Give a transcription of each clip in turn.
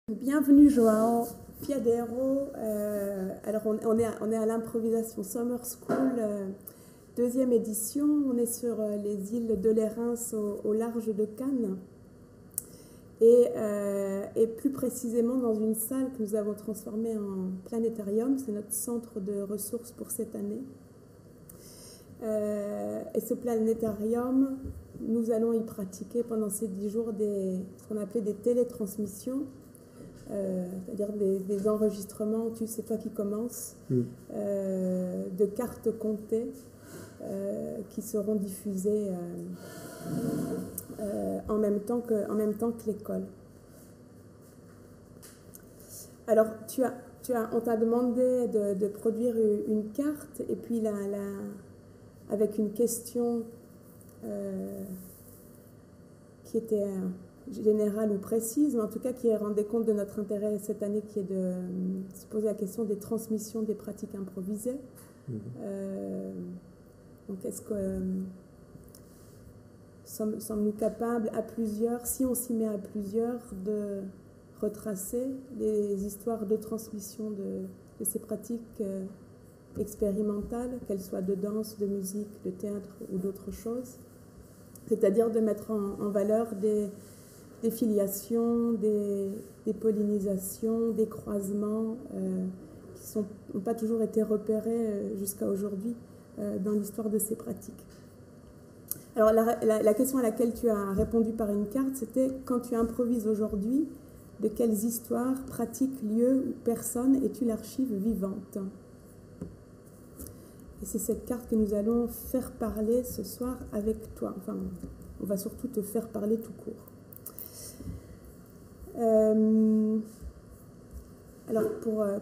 Bienvenue Joao Fiadero. Alors on est à l'improvisation Summer School, deuxième édition. On est sur les îles de l'Érins au large de Cannes et plus précisément dans une salle que nous avons transformée en planétarium. C'est notre centre de ressources pour cette année. Et ce planétarium, nous allons y pratiquer pendant ces 10 jours ce qu'on appelait des télétransmissions. C'est-à-dire des enregistrements, c'est toi qui commences, de cartes comptées qui seront diffusées en même temps que l'école. Alors, on t'a demandé de produire une carte et puis avec une question qui était générale ou précise, mais en tout cas qui rendait compte de notre intérêt cette année, qui est de se poser la question des transmissions des pratiques improvisées. Donc est-ce que sommes-nous capables à plusieurs, si on s'y met à plusieurs, de retracer les histoires de transmission de ces pratiques expérimentales, qu'elles soient de danse, de musique, de théâtre ou d'autres choses, c'est-à-dire de mettre en valeur des filiations, des pollinisations, des croisements qui n'ont pas toujours été repérés jusqu'à aujourd'hui dans l'histoire de ces pratiques. Alors la question à laquelle tu as répondu par une carte, c'était: quand tu improvises aujourd'hui, de quelles histoires, pratiques, lieux ou personnes es-tu l'archive vivante? Et c'est cette carte que nous allons faire parler ce soir avec toi. Enfin, on va surtout te faire parler tout court. Alors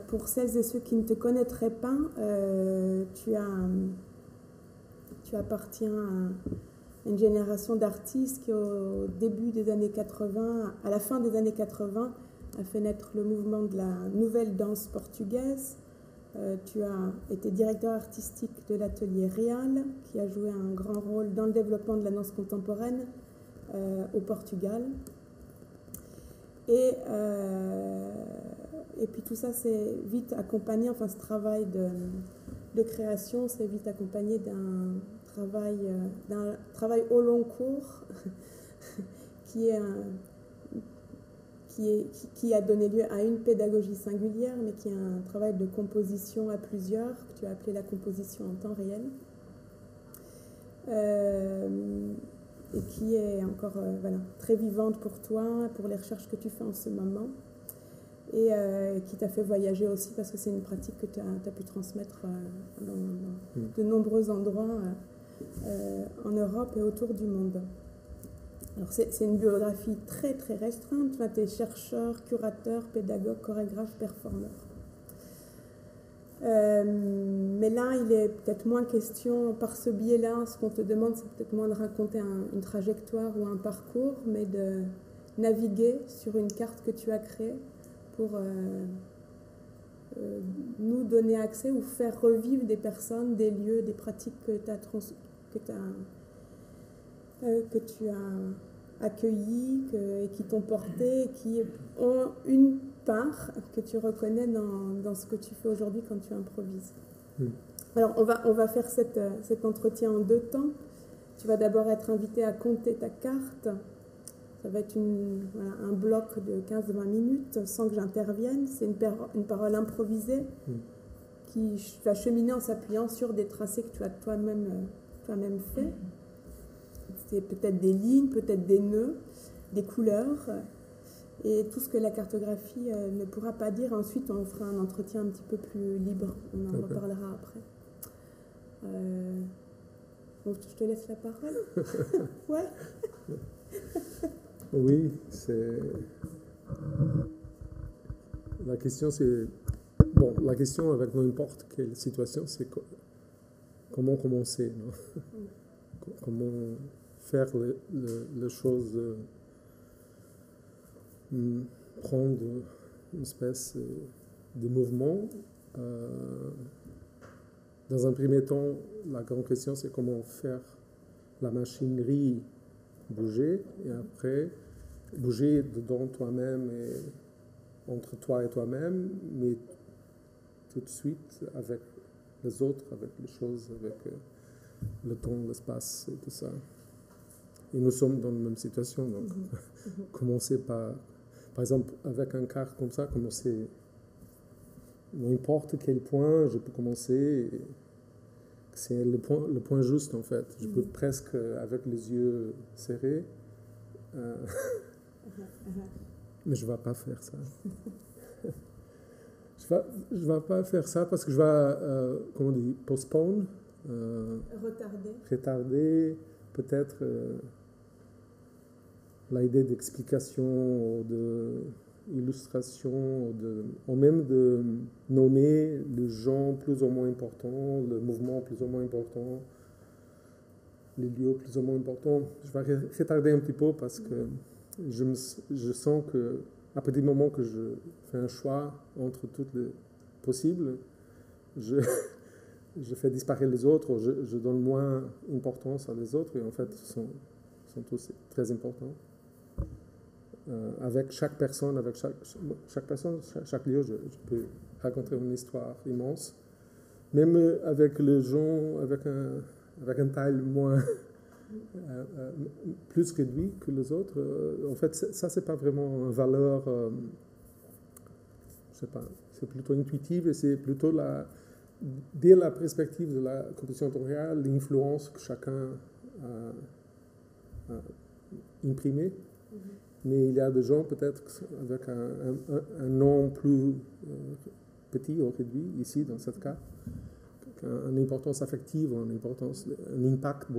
pour celles et ceux qui ne te connaîtraient pas, tu appartiens à une génération d'artistes qui au début des années 80, à la fin des années 80, a fait naître le mouvement de la nouvelle danse portugaise. Tu as été directeur artistique de l'atelier Real, qui a joué un grand rôle dans le développement de la danse contemporaine au Portugal. Et puis tout ça, c'est vite accompagné, enfin ce travail de création, c'est vite accompagné d'un travail au long cours qui a donné lieu à une pédagogie singulière, mais qui est un travail de composition à plusieurs, que tu as appelé la composition en temps réel. Et qui est encore très vivante pour toi, pour les recherches que tu fais en ce moment, et qui t'a fait voyager aussi, parce que c'est une pratique que tu as pu transmettre dans de nombreux endroits en Europe et autour du monde. Alors c'est une biographie très très restreinte. Tu es chercheur, curateur, pédagogue, chorégraphe, performeur. Mais là, il est peut-être moins question, par ce biais-là, ce qu'on te demande, c'est peut-être moins de raconter une trajectoire ou un parcours, mais de naviguer sur une carte que tu as créée pour nous donner accès ou faire revivre des personnes, des lieux, des pratiques que tu as accueillis et qui t'ont porté, et qui ont une part que tu reconnais dans ce que tu fais aujourd'hui quand tu improvises. Alors on va faire cet entretien en 2 temps. Tu vas d'abord être invité à compter ta carte. Ça va être un bloc de 15-20 minutes sans que j'intervienne. C'est une parole improvisée qui va cheminer en s'appuyant sur des tracés que tu as toi-même fait. C'est peut-être des lignes, peut-être des nœuds, des couleurs, et tout ce que la cartographie ne pourra pas dire. Ensuite, on fera un entretien un petit peu plus libre. On en reparlera après. Donc, je te laisse la parole. Ouais. Oui, c'est... La question, c'est... Bon, la question avec n'importe quelle situation, c'est comment commencer, non? Comment faire les choses, prendre une espèce de mouvement. Dans un premier temps, la grande question, c'est comment faire la machinerie bouger, et après bouger dedans toi-même entre toi et toi-même, mais tout de suite avec les autres, avec les choses, avec le temps, l'espace et tout ça. Et nous sommes dans la même situation, donc commencer par exemple, avec un quart comme ça, commencer n'importe quel point, je peux commencer, c'est le point juste en fait. Je peux presque, avec les yeux serrés, mais je ne vais pas faire ça. Je ne vais pas faire ça parce que je vais, comment on dit, postpone, retarder peut-être l'idée d'explication ou d'illustration, ou même de nommer les gens plus ou moins importants, le mouvement plus ou moins important, les lieux plus ou moins importants. Je vais retarder un petit peu parce que je sens que à partir du moment que je fais un choix entre toutes les possibles, je fais disparaître les autres, ou je donne moins d'importance à les autres, et en fait, sont tous très importants. Avec chaque personne, chaque lieu, je peux raconter une histoire immense. Même avec les gens, avec un taille moins plus réduit que les autres, en fait, ça, c'est pas vraiment une valeur, je sais pas, c'est plutôt intuitif, et c'est plutôt dès la perspective de la compétition territoriale, l'influence que chacun a imprimée. Mais il y a des gens peut-être avec un nom plus petit ou réduit, ici dans ce cas, une importance affective, un impact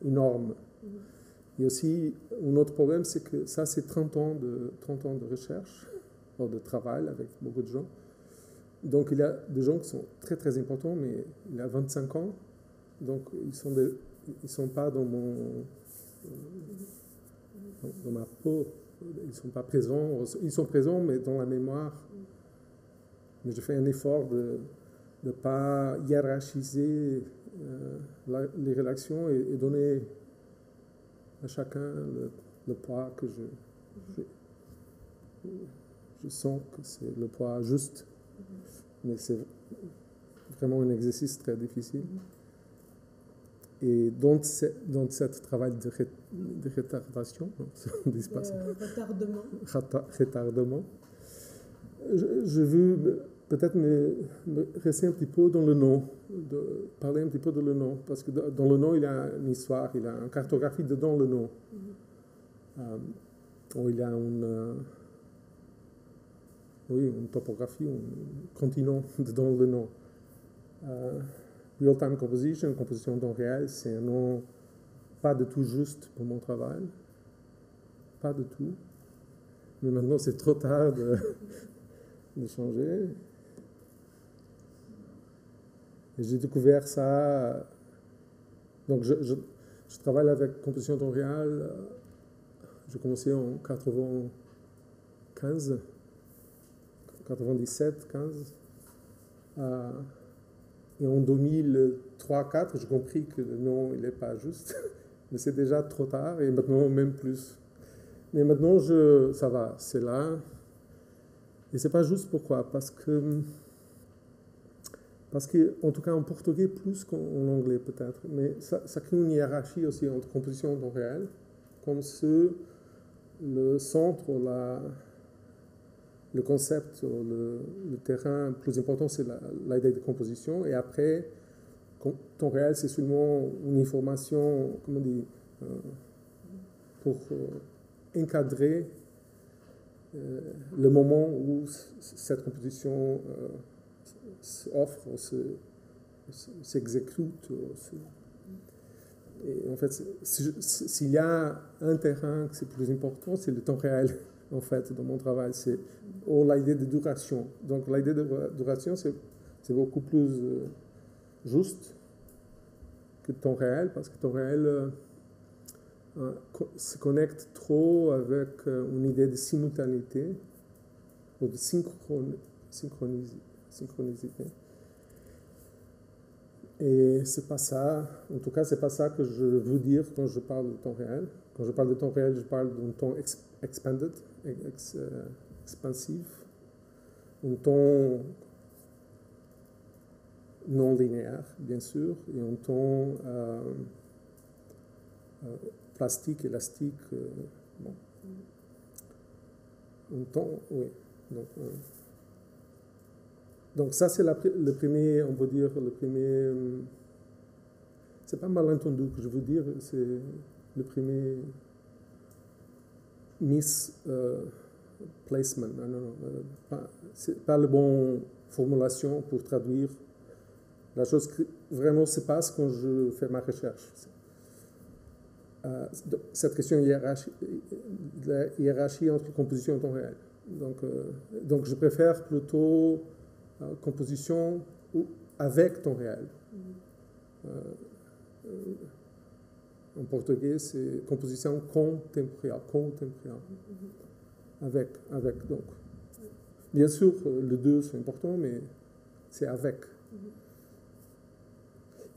énorme. Et aussi, un autre problème, c'est que ça, c'est 30 ans de recherche, ou de travail avec beaucoup de gens. Donc, il y a des gens qui sont très, très importants, mais il y a 25 ans, donc ils sont pas dans ma peau. Ils ne sont pas présents, ils sont présents, mais dans la mémoire. Mais je fais un effort de ne pas hiérarchiser les relations et donner à chacun le poids que je sens que c'est le poids juste. Mais c'est vraiment un exercice très difficile. Et dans ce travail de retardation, retardement, je veux peut-être me rester un petit peu dans le nom, parler un petit peu de le nom, parce que dans le nom, il y a une histoire, il y a une cartographie dedans le nom. Il y a une topographie, un continent dedans le nom. Real-time composition, composition en temps réel, c'est un nom pas du tout juste pour mon travail. Pas du tout. Mais maintenant, c'est trop tard de changer. Et j'ai découvert ça. Donc, je travaille avec composition en temps réel. J'ai commencé en 97, 15. Et en 2003-2004, j'ai compris que le nom, il n'est pas juste. Mais c'est déjà trop tard, et maintenant, même plus. Mais maintenant, ça va, c'est là. Et c'est pas juste pourquoi? Parce que, en tout cas, en portugais, plus qu'en anglais, peut-être. Mais ça crée une hiérarchie aussi entre composition en temps réel, comme le centre, le concept, le terrain plus important, c'est l'idée de composition. Et après, temps réel, c'est seulement une information, comment dire, pour encadrer le moment où cette composition s'offre, s'exécute. Et en fait, s'il y a un terrain qui est plus important, c'est le temps réel. En fait, dans mon travail, c'est l'idée de duration. Donc, l'idée de duration, c'est beaucoup plus juste que temps réel, parce que temps réel se connecte trop avec une idée de simultanéité ou de synchronicité. Et c'est pas ça, en tout cas, c'est pas ça que je veux dire quand je parle de temps réel. Quand je parle de temps réel, je parle d'un temps expanded, expansif, un temps non linéaire, bien sûr, et un temps plastique, élastique. Bon. Un temps, oui. Donc ça, c'est le premier, on peut dire, le premier... c'est pas malentendu que je veux dire, c'est le premier misplacement. C'est pas la bonne formulation pour traduire la chose qui vraiment se passe quand je fais ma recherche. Cette question de la hiérarchie entre composition et temps réel. Donc je préfère plutôt composition avec temps réel. En portugais, c'est composition contemporaire. Avec, donc. Bien sûr, les deux sont importants, mais c'est avec.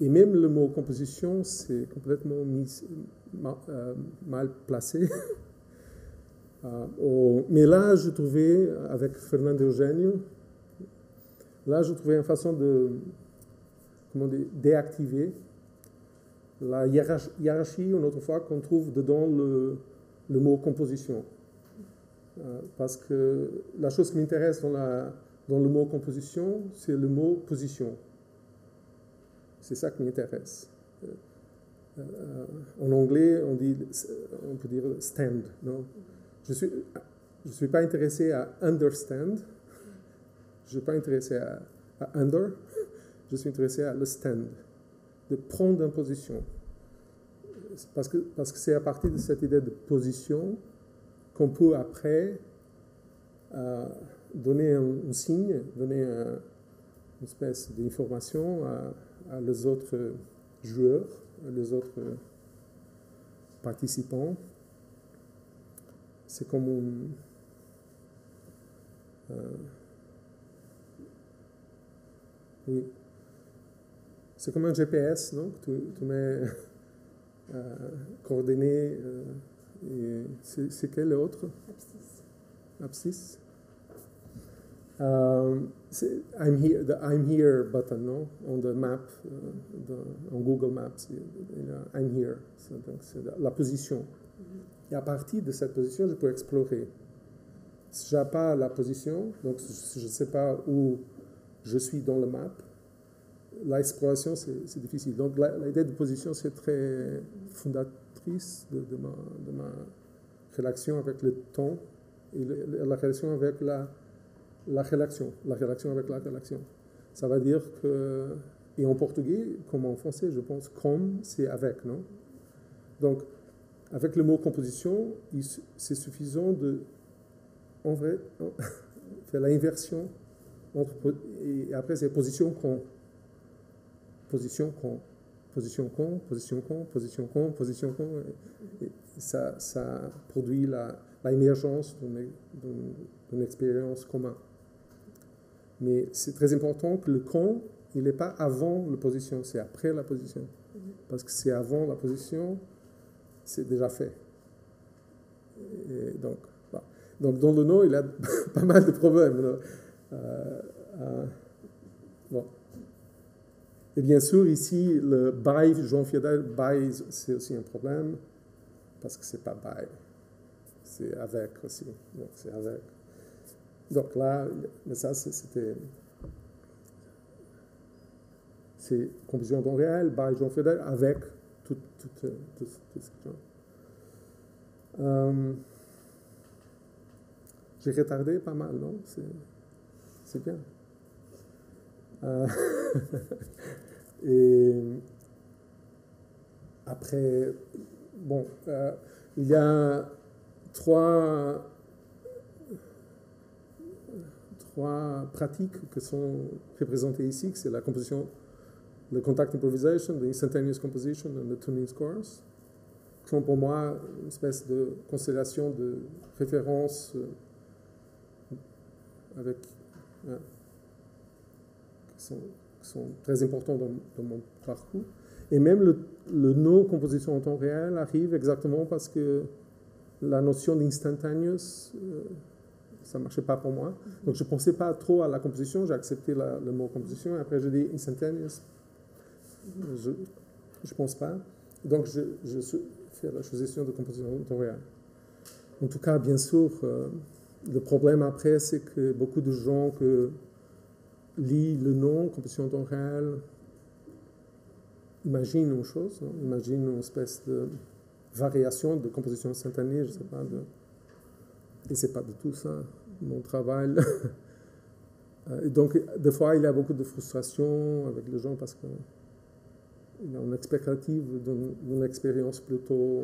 Et même le mot composition, c'est complètement mal placé. Mais là, je trouvais, avec Fernando Eugenio, je trouvais une façon de déactiver la hiérarchie, une autre fois, qu'on trouve dedans le mot composition. Parce que la chose qui m'intéresse dans le mot composition, c'est le mot position. C'est ça qui m'intéresse. En anglais, on peut dire stand. Non? Je suis pas intéressé à understand. Je ne suis pas intéressé à under. Je suis intéressé à le stand, de prendre une position. Parce que c'est à partir de cette idée de position qu'on peut après donner un signe, donner une espèce d'information à les autres joueurs, les autres participants. C'est comme oui. C'est comme un GPS, non? Tu mets coordonnées. C'est quel autre? Abscisse. The I'm here button, no? On the map, on Google Maps, I'm here. Donc c'est la position. Et à partir de cette position, je peux explorer. Si je n'ai pas la position, donc je ne sais pas où je suis dans le map, l'exploration, c'est difficile. Donc l'idée de position, c'est très fondatrice de ma relation avec le temps et la relation avec la relation avec la relation. Ça veut dire que, et en portugais, comme en français, je pense, comme, c'est avec, non? Donc, avec le mot composition, c'est suffisant de, en vrai, faire l'inversion et après c'est position con. Position con. Position con, position con, position con, position con. Et ça produit l'émergence d'une expérience commune. Mais c'est très important que le con, il n'est pas avant la position, c'est après la position. Parce que c'est avant la position, c'est déjà fait. Et donc dans le nom, il y a pas mal de problèmes. Bon. Et bien sûr, ici, le by, Jean Fiedel, by, c'est aussi un problème, parce que c'est pas by, c'est avec aussi. Donc, c'est avec. Donc là, mais ça, c'est composition temps réel, by Jean Fiedel, avec tout ce genre. J'ai retardé pas mal, non? C'est bien. Et après, bon, il y a trois pratiques qui sont représentées ici, c'est la composition, le contact improvisation, the instantaneous composition and the tuning scores, qui sont pour moi une espèce de constellation de références avec qui sont très importants dans mon parcours. Et même le nom composition en temps réel arrive exactement parce que la notion d'instantaneous, ça ne marchait pas pour moi. Donc je ne pensais pas trop à la composition, j'ai accepté le mot composition, et après j'ai dit instantaneous, je ne pense pas. Donc je fais la choisissement de composition en temps réel. En tout cas, bien sûr, le problème après, c'est que beaucoup de gens que lisent le nom composition en temps réel imaginent une chose, hein, imaginent une espèce de variation de composition instantanée, je ne sais pas, et ce n'est pas du tout ça, mon travail. Et donc, des fois, il y a beaucoup de frustration avec les gens parce qu'il y a une expectative d'une expérience plutôt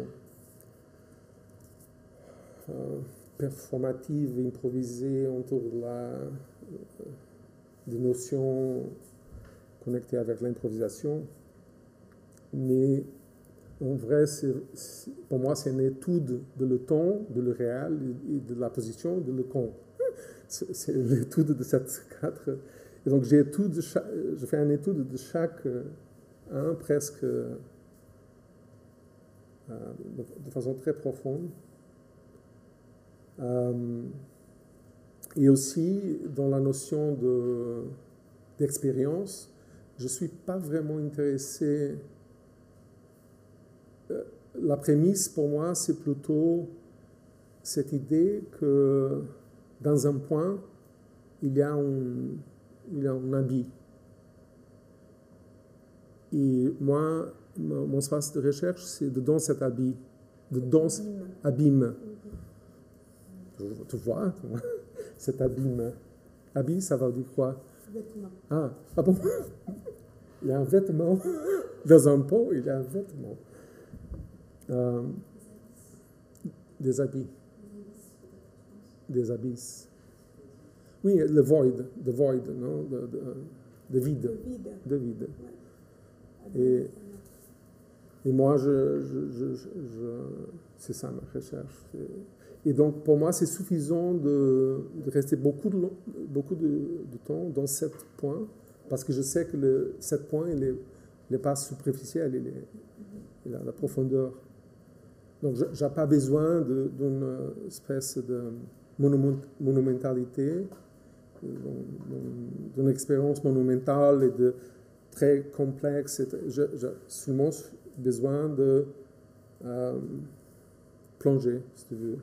performative, improvisée autour des notions connectées avec l'improvisation. Mais en vrai, pour moi, c'est une étude de le temps, de le réel et de la position, de le con. C'est l'étude de ces quatre. Et donc, je fais une étude de chaque un presque de façon très profonde. Et aussi, dans la notion d'expérience, je ne suis pas vraiment intéressé. La prémisse pour moi, c'est plutôt cette idée que dans un point, il y a un habit. Et moi, mon espace de recherche, c'est dans cet habit, dans cet abîme. Tu vois, cet abîme. Habit, ça veut dire quoi? Vêtement. Ah bon? Il y a un vêtement. Dans un pot, il y a un vêtement. Des habits. Des abysses. Oui, le void, non? De vide. De vide. Et moi, c'est ça ma recherche. Et donc, pour moi, c'est suffisant de rester beaucoup de temps dans 7 points, parce que je sais que 7 points, il n'est pas superficiel, il a la profondeur. Donc, je n'ai pas besoin d'une espèce de monumentalité, d'une expérience monumentale et très complexe. J'ai seulement besoin de plonger, si tu veux.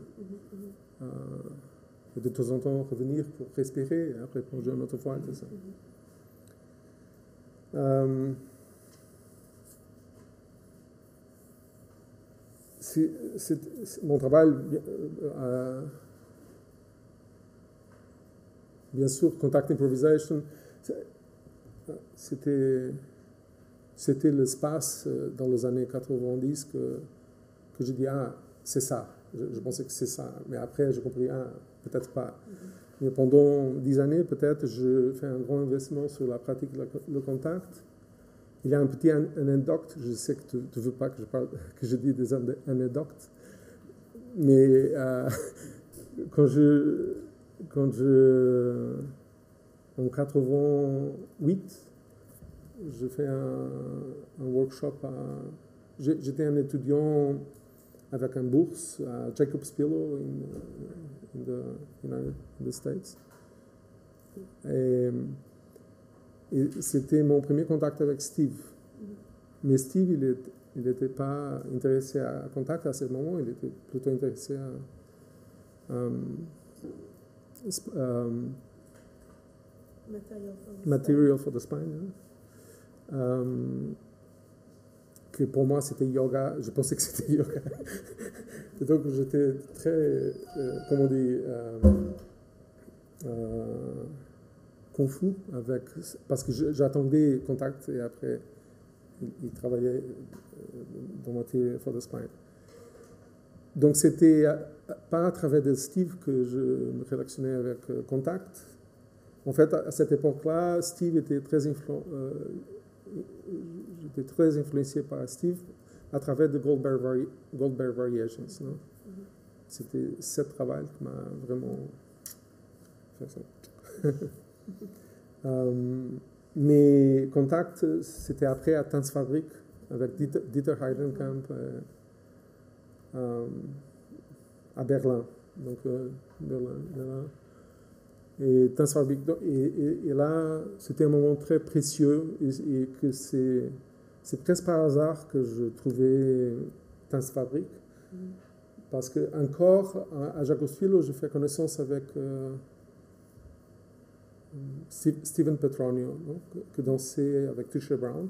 Et de temps en temps revenir pour respirer, et après plonger une autre fois, et tout ça. Mon travail, bien sûr, Contact Improvisation, c'était l'espace dans les années 90 que je dis, c'est ça. Je pensais que c'est ça. Mais après, j'ai compris, peut-être pas. Mais pendant 10 années, peut-être, je fais un grand investissement sur la pratique le contact. Il y a un petit anecdote. Je sais que tu ne veux pas que je dise des anecdotes. Mais quand en 88, je fais un workshop. J'étais un étudiant avec une bourse à Jacobs Pillow in the States. Et c'était mon premier contact avec Steve. Mais Steve, il n'était pas intéressé à contact à ce moment, il était plutôt intéressé à Material for the Spine. Que pour moi c'était yoga, je pensais que c'était yoga. Et donc j'étais très, comment dire, confus avec, parce que j'attendais contact et après il travaillait dans Material for the Spine. Donc c'était pas à travers de Steve que je me relationnais avec contact. En fait, à cette époque-là, Steve était j'étais très influencé par Steve à travers de Goldberg Variations. Non? C'était ce travail qui m'a vraiment fait ça. Mais contact, c'était après à Tanzfabrik avec Dieter Heidenkamp à Berlin. Donc, Berlin. Et Tanzfabrik, et là, c'était un moment très précieux et que c'est presque par hasard que je trouvais Tanzfabrik. Parce que encore à Jacobsville, je fais connaissance avec Stephen Petronio, qui dansait avec Trisha Brown.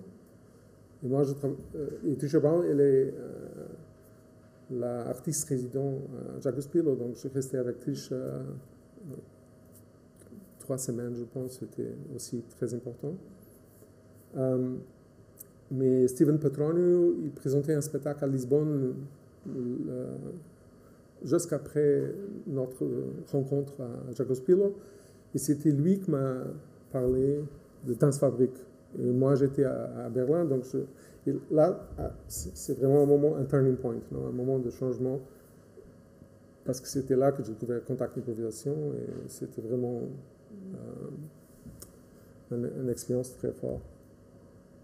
Et moi, et Trisha Brown, elle est l'artiste résident à Jacobsville, donc je restais avec Trisha 3 semaines, je pense, c'était aussi très important. Mais Stephen Petronio, il présentait un spectacle à Lisbonne jusqu'après notre rencontre à Jacobsville, et c'était lui qui m'a parlé de Tanzfabrik. Et moi, j'étais à Berlin, donc et là, c'est vraiment un turning point, non? Un moment de changement, parce que c'était là que j'ai découvert Contact Improvisation, et c'était vraiment une expérience très forte.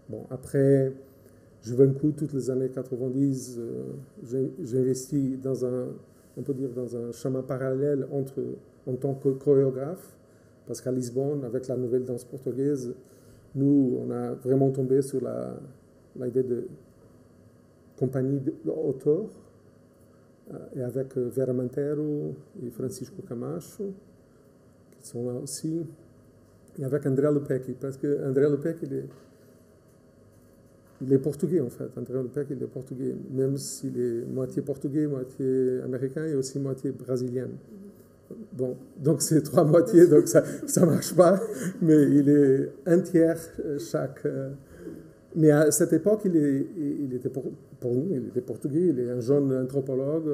Bon, après, j'ai vaincu toutes les années 90, j'ai investi dans on peut dire, dans un chemin parallèle en tant que chorégraphe, parce qu'à Lisbonne, avec la nouvelle danse portugaise, nous, on a vraiment tombé sur l'idée de compagnie d'auteurs, et avec Vera Montero et Francisco Camacho, qui sont là aussi, et avec André Lepecki, parce que André Lepecki, il est portugais en fait. André Lepecki, il est portugais, même s'il est moitié portugais, moitié américain et aussi moitié brésilien. Bon, donc c'est 3 moitiés, donc ça ne marche pas, mais il est un tiers chaque. Mais à cette époque, il était pour nous, il était portugais, il est un jeune anthropologue,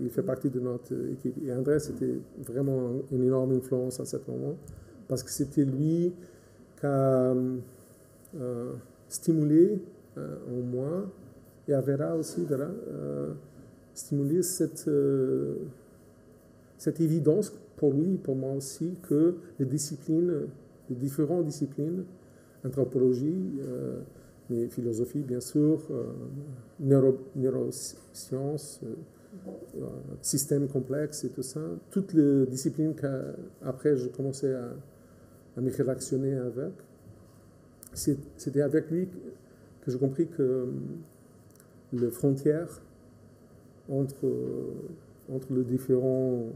il fait partie de notre équipe. Et André, c'était vraiment une énorme influence à ce moment, parce que c'était lui qui a stimulé en moi, et à Vera aussi, stimulé cette évidence pour lui, pour moi aussi, que les différentes disciplines, anthropologie, mais philosophie bien sûr, neurosciences, système complexe et tout ça, toutes les disciplines qu'après je commençais à me relationner avec, c'était avec lui que j'ai compris que les frontières entre les différents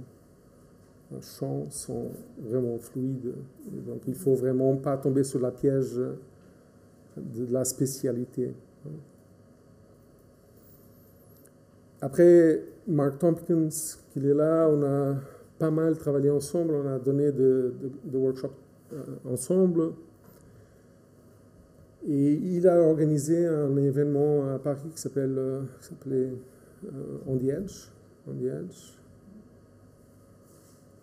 champs sont vraiment fluides. Et donc il ne faut vraiment pas tomber sur la piège de la spécialité. Après, Mark Tompkins, qu'il est là, on a pas mal travaillé ensemble, on a donné des workshops ensemble. Et il a organisé un événement à Paris qui s'appelait On the Edge.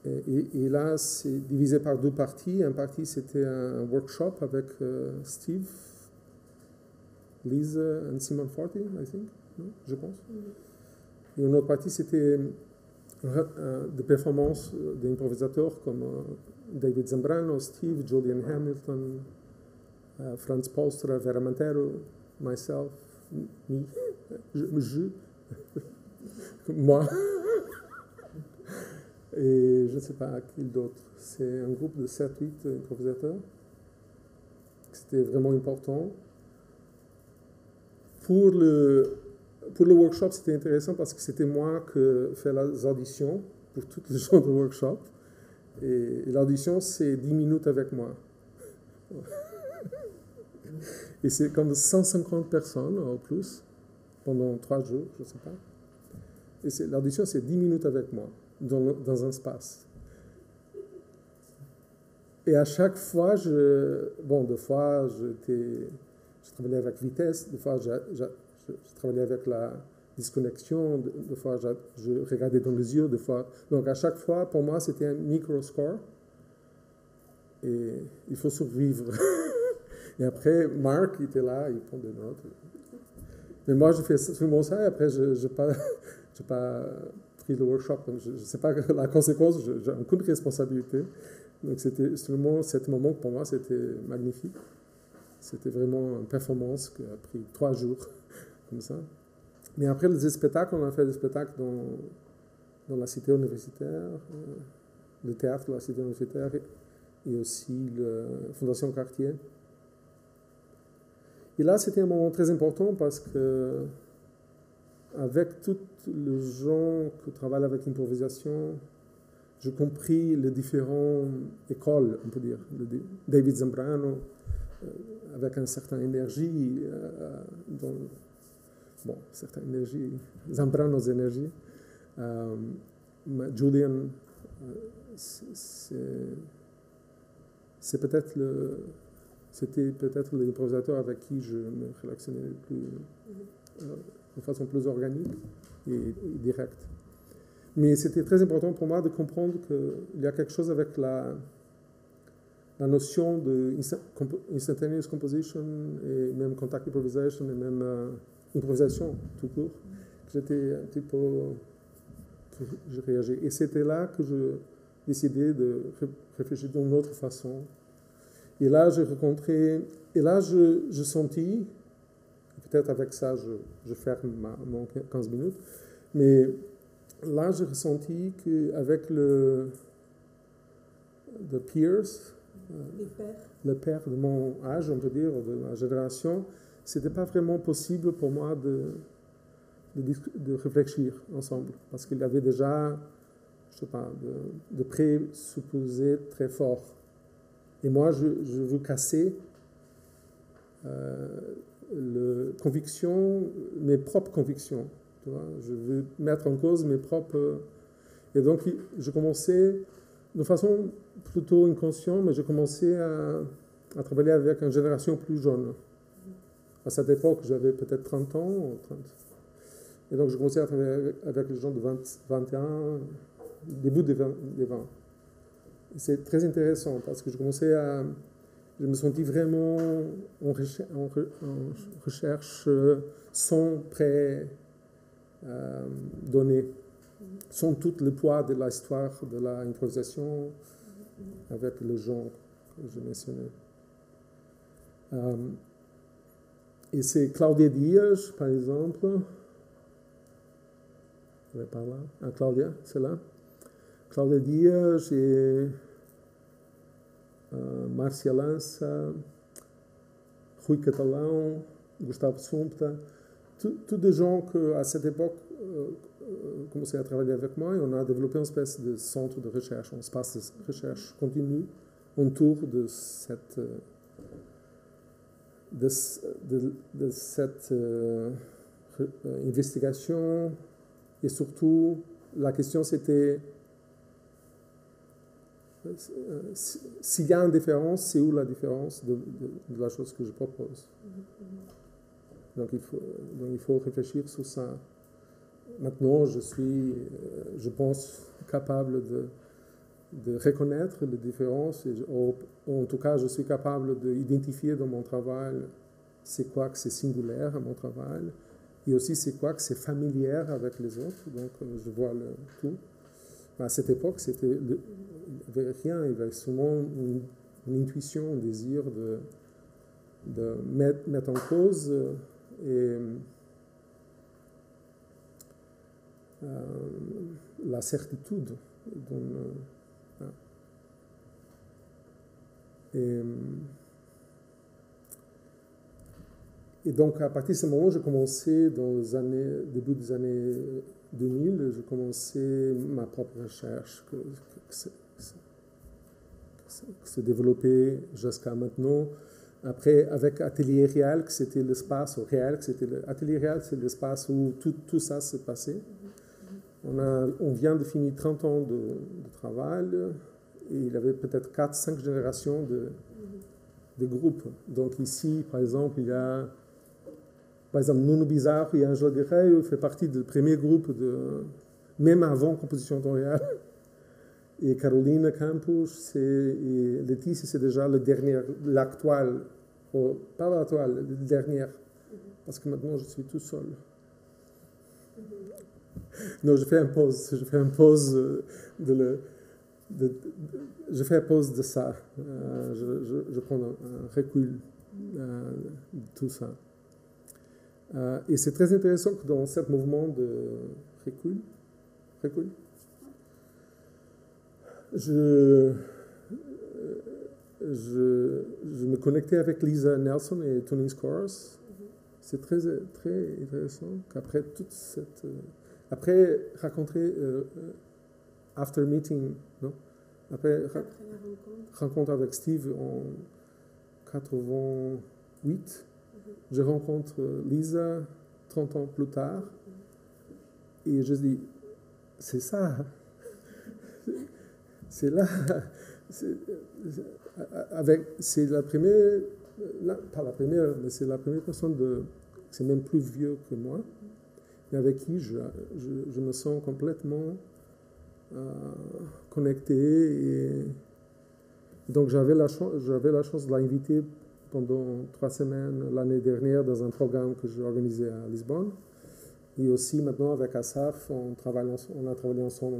Et là, c'est divisé par 2 parties. Une partie, c'était un workshop avec Steve, Lisa et Simon Forti, je pense. Et une autre partie, c'était des performances d'improvisateurs comme David Zambrano, Steve, Julian Hamilton, Franz Polstra, Vera Montero, myself, me, moi. Et je ne sais pas qui d'autre. C'est un groupe de 7-8 improvisateurs. C'était vraiment important. Pour le workshop, c'était intéressant parce que c'était moi qui fais les auditions pour tous les gens de workshop. Et l'audition, c'est 10 minutes avec moi. Et c'est comme 150 personnes en plus, pendant 3 jours, je ne sais pas. Et l'audition, c'est 10 minutes avec moi, dans un espace. Et à chaque fois, des fois, je travaillais avec vitesse, des fois, je travaillais avec la disconnexion, des fois, je regardais dans les yeux, des fois. Donc, à chaque fois, pour moi, c'était un micro-score. Et il faut survivre. Et après, Marc, il était là, il prend des notes. Mais moi, je fais seulement ça, et après, je n'ai pas pris le workshop. Donc je ne sais pas la conséquence, j'ai aucune responsabilité. Donc, c'était seulement cet moment que pour moi, c'était magnifique. C'était vraiment une performance qui a pris 3 jours, comme ça. Mais après les spectacles, on a fait des spectacles dans la cité universitaire, le théâtre de la Cité universitaire et aussi la Fondation Cartier. Et là, c'était un moment très important parce que avec tous les gens qui travaillent avec l'improvisation, j'ai compris les différentes écoles, on peut dire. David Zambrano, avec une certaine énergie, certaine énergie, Zambrano's énergie. Julian, c'était peut-être l'improvisateur avec qui je me relationnais le plus, de façon plus organique et directe. Mais c'était très important pour moi de comprendre qu'il y a quelque chose avec la notion de instantaneous composition et même contact improvisation et même improvisation tout court, que j'étais un petit peu, que je réagis. Et c'était là que je décidais de réfléchir d'une autre façon. Et là, j'ai rencontré, et là, je sentis, peut-être avec ça, je ferme mon 15 minutes, mais là, j'ai ressenti qu'avec le peers, le père de mon âge, on peut dire, de ma génération, c'était pas vraiment possible pour moi de réfléchir ensemble, parce qu'il y avait déjà, je sais pas, de présupposés très forts. Et moi, je veux casser mes propres convictions. Tu vois? Je veux mettre en cause mes propres... Et donc, je commençais, de façon plutôt inconsciente, mais je commençais à travailler avec une génération plus jeune. À cette époque, j'avais peut-être 30 ans. Ou 30. Et donc, je commençais à travailler avec les gens de 21, début des 20. C'est très intéressant parce que je me sentis vraiment en recherche sans données, sans tout le poids de l'histoire de l'improvisation avec les gens que je mentionnais. Et c'est Claudia Diaz, par exemple. Elle est par là. Ah, Claudia, c'est là. Claudia Diaz et Márcia Lança, Rui Catalão, Gustavo Sumpta, tous des gens qui, à cette époque, commençaient à travailler avec moi, et on a développé une espèce de centre de recherche, un espace de recherche continue autour de cette investigation. Et surtout, la question c'était, s'il y a une différence, c'est où la différence de la chose que je propose. Donc il faut réfléchir sur ça. Maintenant, je pense, capable de reconnaître les différences, en tout cas, je suis capable d'identifier dans mon travail c'est quoi que c'est singulier à mon travail, et aussi c'est quoi que c'est familier avec les autres, donc je vois le tout. À cette époque, il n'y avait rien, il y avait seulement une intuition, un désir de mettre en cause la certitude. Et donc, à partir de ce moment, j'ai commencé, début des années 2000, j'ai commencé ma propre recherche, qui s'est développée jusqu'à maintenant. Après, avec Atelier Réal, que c'était l'espace réel, Atelier Réal, c'est l'espace où tout ça s'est passé. On vient de finir 30 ans de travail, et il y avait peut-être 4-5 générations de groupes. Donc ici, par exemple, il y a Nuno Bizarro et Angela Guerreiro fait partie du premier groupe, même avant Composition Royale. Et Carolina Campos et Laetitia, c'est déjà l'actuel, pas l'actuel, le dernier, parce que maintenant je suis tout seul. Non, je fais un pause de ça. Je prends un recul de tout ça. Et c'est très intéressant que dans ce mouvement de recul, je me connectais avec Lisa Nelson et Tuning Scores. C'est très, très intéressant qu'après toute cette... après rencontrer... after meeting, non? Après la rencontre avec Steve en 88, je rencontre Lisa 30 ans plus tard et je dis, c'est ça, c'est là, c'est la première, pas la première, mais c'est la première personne c'est même plus vieux que moi, mais avec qui je me sens complètement connecté. Et donc j'avais la chance de l'inviter pendant 3 semaines l'année dernière dans un programme que j'ai organisé à Lisbonne. Et aussi maintenant avec Asaf, on a travaillé ensemble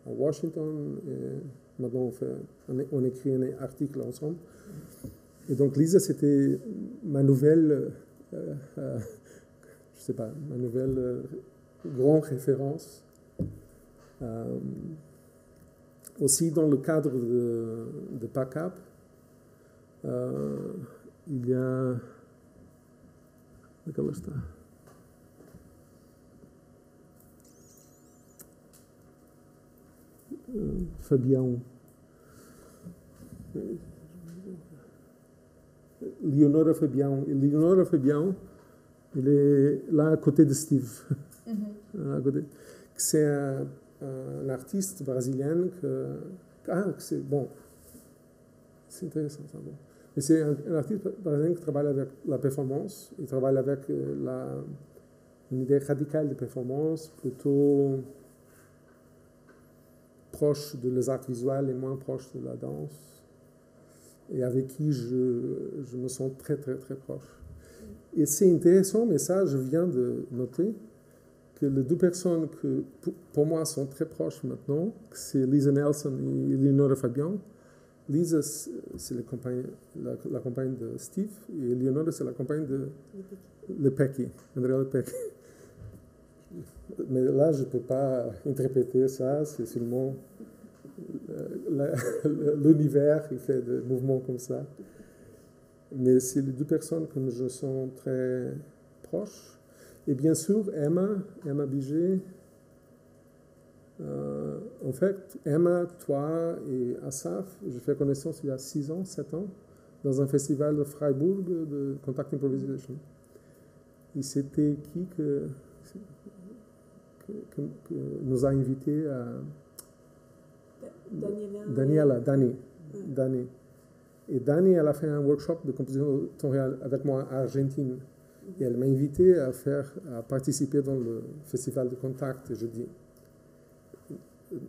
à Washington. Et maintenant on écrit un article ensemble. Et donc Lisa, c'était ma nouvelle, je sais pas, ma nouvelle grande référence. Aussi dans le cadre de PACAP, il y a Fabião, Leonora Fabião. Leonora Fabião, il est là à côté de Steve. À côté. C'est un artiste brésilien c'est bon, c'est intéressant ça. Bon. Mais c'est un artiste brésilien qui travaille avec la performance, il travaille avec une idée radicale de performance, plutôt proche de les arts visuels et moins proche de la danse, et avec qui je me sens très très très proche. Et c'est intéressant, mais ça je viens de noter, que les 2 personnes que pour moi sont très proches maintenant, c'est Lisa Nelson et Leonora Fabião. Lisa, c'est la compagne de Steve, et Leonora, c'est la compagne de Lepecki, Andrea Lepecki. Mais là, je ne peux pas interpréter ça, c'est seulement l'univers qui fait des mouvements comme ça. Mais c'est les 2 personnes que je sens très proches. Et bien sûr, Emma Biget, en fait, Emma, toi et Asaf, j'ai fait connaissance il y a 6 ans, 7 ans, dans un festival de Freiburg de Contact Improvisation. Et c'était qui que nous a invités à... Dani. Et Dani, elle a fait un workshop de composition de ton réel avec moi à Argentine. Et elle m'a invité à participer dans le festival de contact. Et je dis,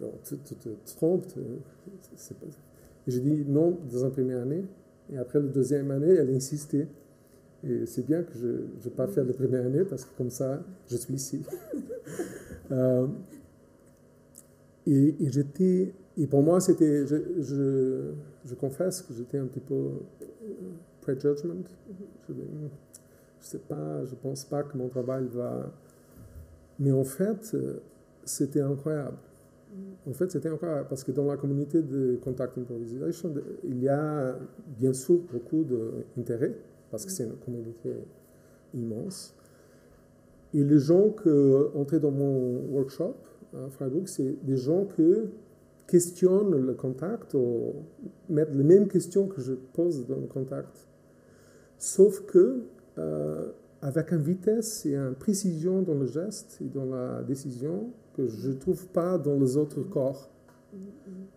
non, tu te trompes. Et je dis non dans la première année. Et après la 2e année, elle a insisté. Et c'est bien que je ne vais pas faire la première année parce que comme ça, je suis ici. Et pour moi, c'était, je confesse que j'étais un petit peu prejudgment. Je sais pas, je pense pas que mon travail va... Mais en fait, c'était incroyable. En fait, c'était incroyable parce que dans la communauté de Contact Improvisation, il y a bien sûr beaucoup d'intérêt parce que c'est une communauté immense. Et les gens qui entraient dans mon workshop à Freiburg, c'est des gens qui questionnent le contact ou mettent les mêmes questions que je pose dans le contact. Sauf que avec une vitesse et une précision dans le geste et dans la décision que je ne trouve pas dans les autres corps.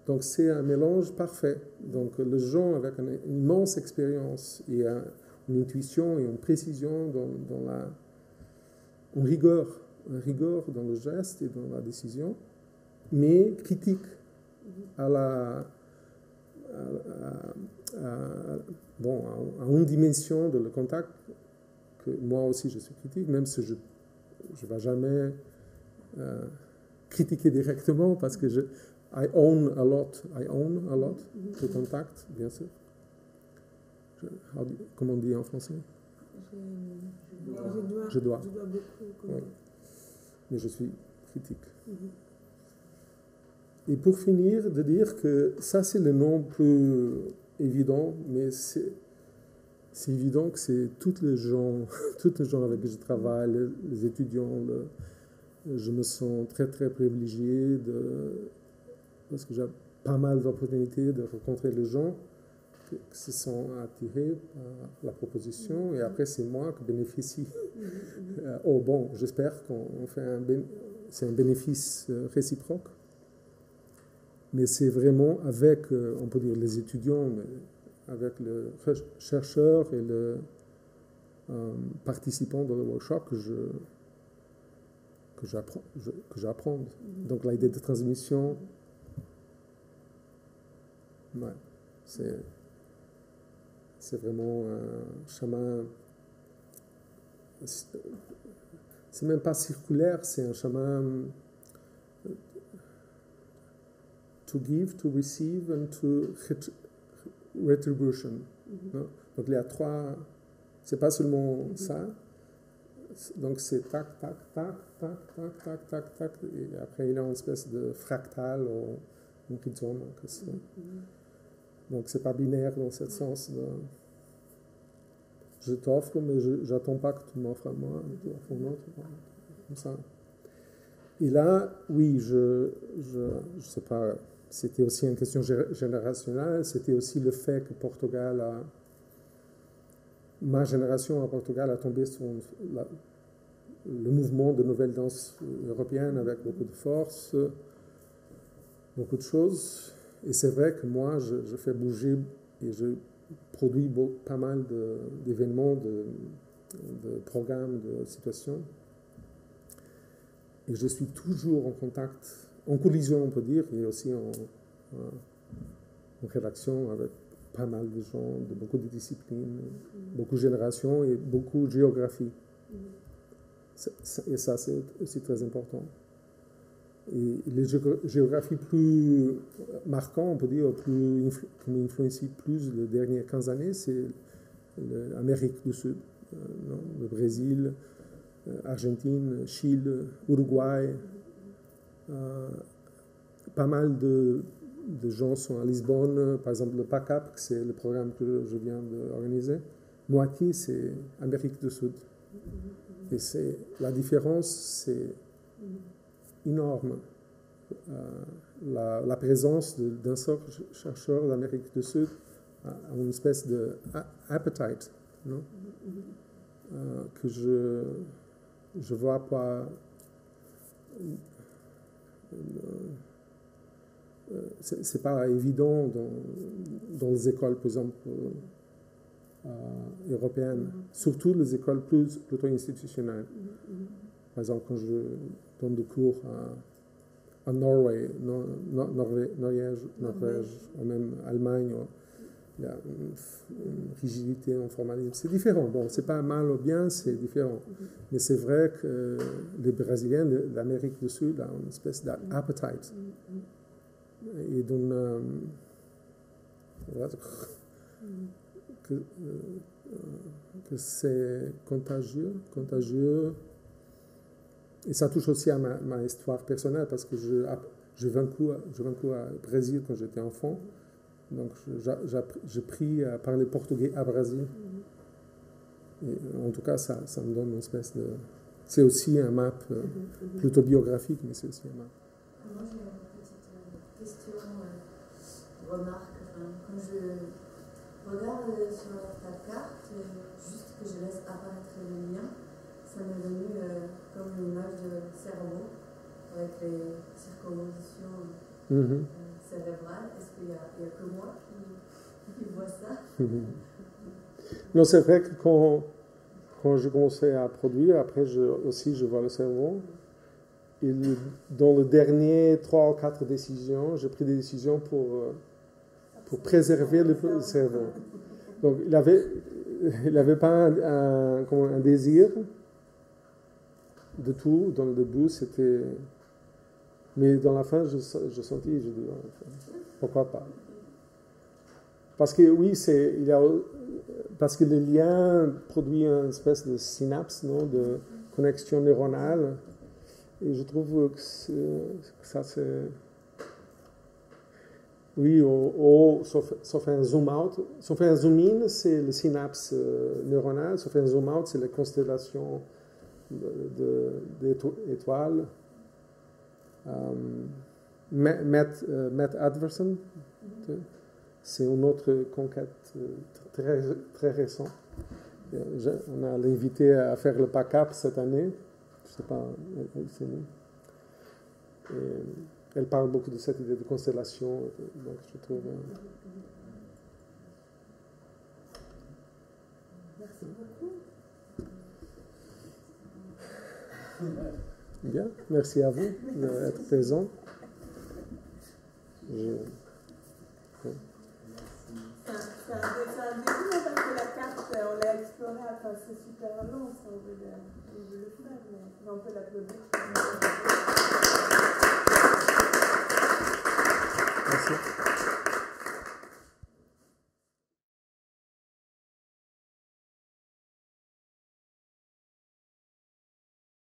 Donc c'est un mélange parfait. Donc les gens avec une immense expérience et une intuition et une précision dans une rigueur dans le geste et dans la décision, mais critique à une dimension de le contact que moi aussi je suis critique, même si je ne vais jamais critiquer directement parce que I own a lot de contact, bien sûr. Comment on dit en français? Je dois beaucoup. Oui. Mais je suis critique. Et pour finir, de dire que ça, c'est le nom plus évident, mais c'est évident que c'est tous les gens avec qui je travaille, les étudiants, je me sens très, très privilégié parce que j'ai pas mal d'opportunités de rencontrer les gens qui se sont attirés par la proposition, et après, c'est moi qui bénéficie. Oh bon, j'espère qu'on fait c'est un bénéfice réciproque. Mais c'est vraiment avec, on peut dire les étudiants, mais avec le chercheur et le participant dans le workshop que j'apprends. Donc l'idée de transmission, ouais, c'est vraiment un chemin, c'est même pas circulaire, c'est un chemin to give, to receive and to retribution. Non? Donc il y a trois, c'est pas seulement ça, donc c'est tac, tac, tac, tac, tac, tac, tac, tac, et après il y a une espèce de fractal ou rhizome. Donc c'est pas binaire dans ce sens. Je t'offre, mais j'attends pas que tu m'offres à moi, tu offres un autre, comme ça. Et là, oui, je sais pas, c'était aussi une question générationnelle, c'était aussi le fait que ma génération à Portugal a tombé sur le mouvement de nouvelle danse européenne avec beaucoup de force, beaucoup de choses. Et c'est vrai que moi, je fais bouger et je produis pas mal d'événements, de programmes, de situations. Et je suis toujours en contact, en collision on peut dire, et aussi en rédaction avec pas mal de gens, de beaucoup de disciplines, beaucoup de générations et beaucoup de géographie. Et ça, c'est aussi très important. Et les géographies plus marquantes, on peut dire, qui m'influencient plus les dernières 15 années, c'est l'Amérique du Sud, le Brésil, Argentine, Chili, Uruguay. Pas mal de gens sont à Lisbonne, par exemple le PACAP, c'est le programme que je viens d'organiser. Moitié, c'est Amérique du Sud. Et la différence, c'est énorme. La présence d'un seul chercheur d'Amérique du Sud a une espèce d'appetite, non? Que je vois pas. C'est pas évident dans les écoles, par exemple, européennes, surtout les écoles plutôt institutionnelles. Par exemple, quand je donne des cours à Norvège, ou même Allemagne, il y a une rigidité, un formalisme. C'est différent. Bon, c'est pas mal ou bien, c'est différent. Mais c'est vrai que les Brésiliens, l'Amérique du Sud, ont une espèce d'appetite. Et donc, que c'est contagieux. Et ça touche aussi à ma histoire personnelle, parce que j'ai vécu au Brésil quand j'étais enfant. Donc, j'ai appris à parler portugais à Brésil. Et en tout cas, ça me donne une espèce de... C'est aussi un map plutôt biographique, mais c'est aussi un map. Moi, j'ai une petite question, remarque. Quand je regarde sur ta carte, juste que je laisse apparaître le lien, ça m'est venu comme une image de cerveau, avec les circonvolutions cérébrales. Est-ce qu'il n'y a que moi qui vois ça? Non, c'est vrai que quand je commençais à produire, après je vois le cerveau. Et dans les dernières 3 ou 4 décisions, j'ai pris des décisions pour préserver le cerveau. Donc, il avait pas un désir de tout. Dans le début, c'était... Mais dans la fin, je sentis, je dis, pourquoi pas? Parce que oui, parce que le lien produit une espèce de synapse, non, de connexion neuronale. Et je trouve que ça, Oui, sauf un zoom out. Sauf un zoom in, c'est le synapse neuronal. Sauf un zoom out, c'est les constellations d'étoiles. Matt Adverson, c'est une autre conquête très, très récente. On a l'invité à faire le PACAP cette année. Je ne sais pas, elle s'est née. Elle parle beaucoup de cette idée de constellation, donc je trouve... Merci beaucoup. Bien, merci à vous d'être présent. C'est un défi parce que la carte, on l'a explorée, enfin, c'est super long, ça, on veut le faire, mais on peut l'applaudir. Merci.